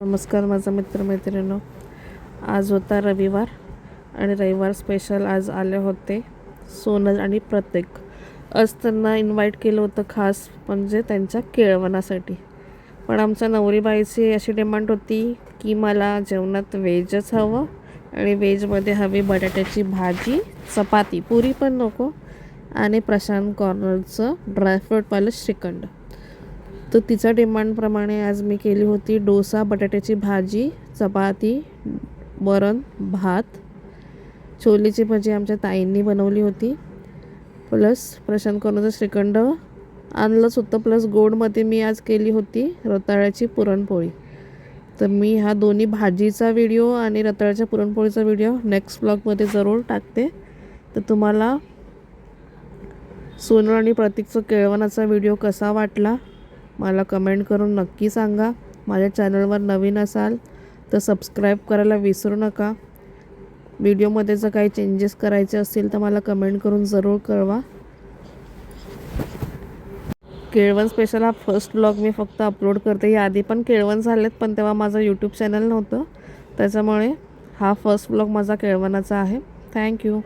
नमस्कार माझा मित्रमैत्रिणींनो, आज होता रविवार आणि रविवार स्पेशल आज आले होते सोनल आणि प्रतीक. आज त्यांना इन्व्हाइट केलं होतं खास म्हणजे त्यांच्या केळवणासाठी. पण आमच्या नवरीबाईची अशी डिमांड होती की मला जेवणात व्हेजच हवं आणि व्हेजमध्ये हवी बटाट्याची भाजी, चपाती, पुरी पण नको आणि प्रशांत कॉर्नरचं ड्रायफ्रूटवालं श्रीखंड. तर तिच्या डिमांडप्रमाणे आज मी केली होती डोसा, बटाट्याची भाजी, चपाती, वरण, भात, छोलेची भाजी आमच्या ताईंनी बनवली होती, प्लस प्रशांत कॉर्नरचं श्रीखंड आणलंच होतं, प्लस गोडमध्ये मी आज केली होती रताळ्याची पुरणपोळी. तर मी हा दोन्ही भाजीचा व्हिडिओ आणि रताळ्याच्या पुरणपोळीचा व्हिडिओ नेक्स्ट ब्लॉगमध्ये जरूर टाकते. तर तुम्हाला सोनल आणि प्रतीकचं केळवणाचा व्हिडिओ कसा वाटला मला कमेंट करून नक्की सांगा. माझ्या चॅनलवर नवीन असाल तर सबस्क्राईब करायला विसरू नका. व्हिडिओमध्ये जर काही चेंजेस करायचे असतील तर मला कमेंट करून जरूर कळवा. केळवण स्पेशल हा फर्स्ट ब्लॉग मी फक्त अपलोड करते. याआधी पण केळवण झालेत पण तेव्हा माझं यूट्यूब चॅनल नव्हतं, त्याच्यामुळे हा फर्स्ट ब्लॉग माझा केळवणाचा आहे. थँक्यू.